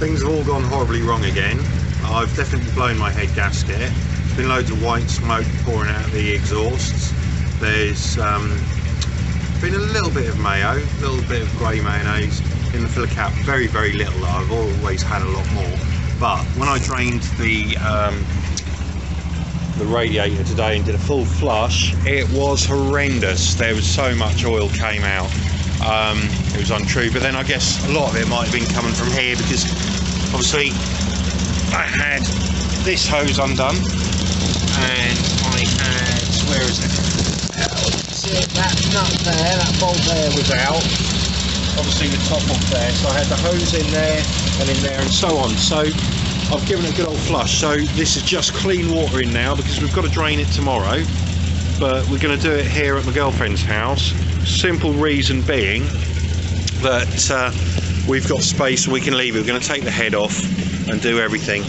Things have all gone horribly wrong again. I've definitely blown my head gasket. There's been loads of white smoke pouring out of the exhausts. There's been a little bit of mayo, a little bit of grey mayonnaise in the filler cap. Very, very little. I've always had a lot more. But when I drained the radiator today and did a full flush, it was horrendous. There was so much oil came out. It was untrue, but then I guess a lot of it might have been coming from here, because obviously I had this hose undone and I had, where is it? That nut there, that bolt there was out, obviously the top off there, so I had the hose in there and in there and so on. So I've given it a good old flush. So this is just clean water in now, because we've got to drain it tomorrow, but we're going to do it here at my girlfriend's house. Simple reason being that we've got space, we can leave it. We're going to take the head off and do everything,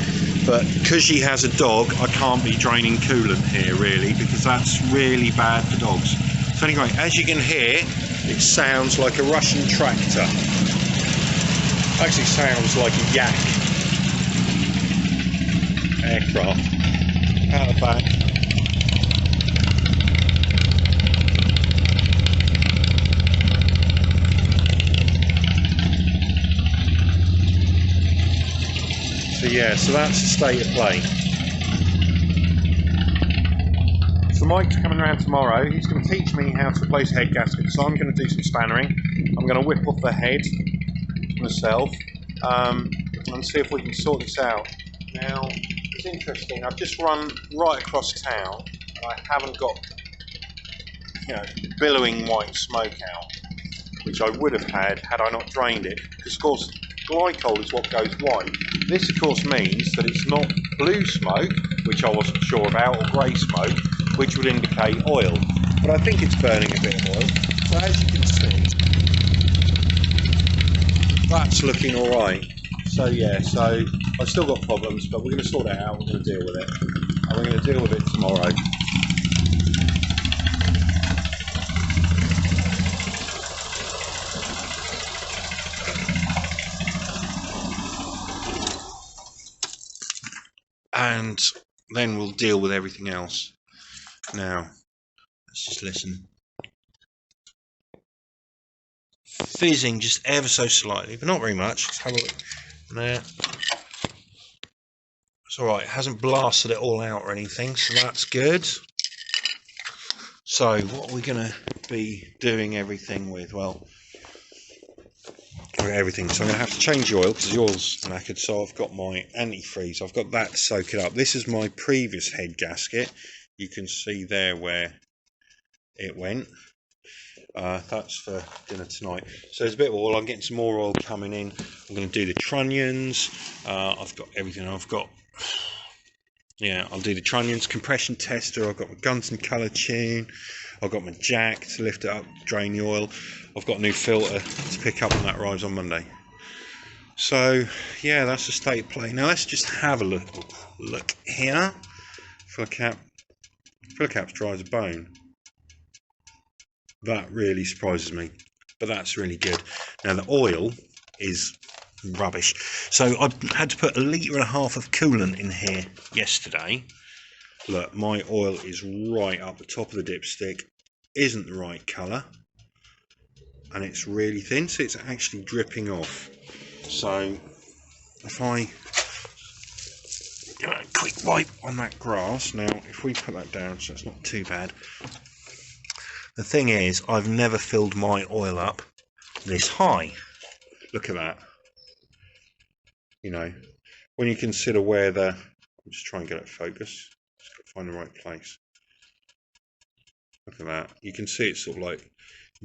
but because she has a dog, I can't be draining coolant here really, because that's really bad for dogs. So anyway, as you can hear, it sounds like a Russian tractor. Actually sounds like a yak aircraft out the back. So yeah, so that's the state of play. So Mike's coming around tomorrow. He's going to teach me how to replace head gasket. So I'm going to do some spannering. I'm going to whip off the head myself and see if we can sort this out. Now, it's interesting. I've just run right across town and I haven't got, you know, billowing white smoke out, which I would have had I not drained it. Because of course, glycol is what goes white. This of course means that it's not blue smoke, which I wasn't sure about, or grey smoke, which would indicate oil. But I think it's burning a bit of oil. So as you can see, that's looking alright. So yeah, so I've still got problems, but we're going to sort it out, we're going to deal with it. And we're going to deal with it tomorrow. And then we'll deal with everything else. Now, let's just listen. Fizzing just ever so slightly, but not very much. Let's have a look. There. It's alright, it hasn't blasted it all out or anything, so that's good. So, what are we going to be doing everything with? Well, everything. So I'm going to have to change the oil because the oil's knackered. So I've got my antifreeze. I've got that to soak it up. This is my previous head gasket. You can see there where it went. That's for dinner tonight. So there's a bit of oil. I'm getting some more oil coming in. I'm going to do the trunnions. I've got everything. I've got, yeah, I'll do the trunnions, compression tester. I've got my Gunson colour tune. I've got my jack to lift it up, drain the oil. I've got a new filter to pick up when that arrives on Monday. So yeah, that's the state of play. Now let's just have a look here. Filler cap's dry as a bone. That really surprises me, but that's really good. Now the oil is rubbish. So I had to put 1.5 litres of coolant in here yesterday. Look, my oil is right up the top of the dipstick, isn't the right colour, and it's really thin, so it's actually dripping off. So if I do a quick wipe on that grass, now if we put that down so it's not too bad. The thing is, I've never filled my oil up this high. Look at that. You know, when you consider where the, I'll just try and get it focused. Just got to find the right place. Look at that. You can see it's sort of like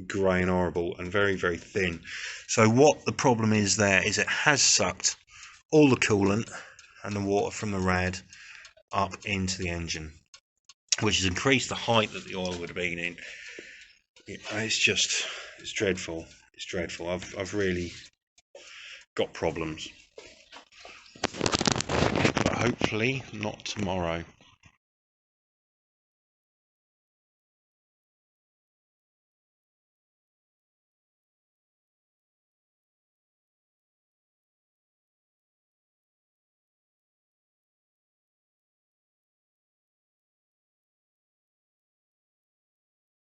grey and horrible and very, very thin. So what the problem is there is it has sucked all the coolant and the water from the rad up into the engine, which has increased the height that the oil would have been in. It's dreadful. It's dreadful. I've really got problems. But hopefully not tomorrow.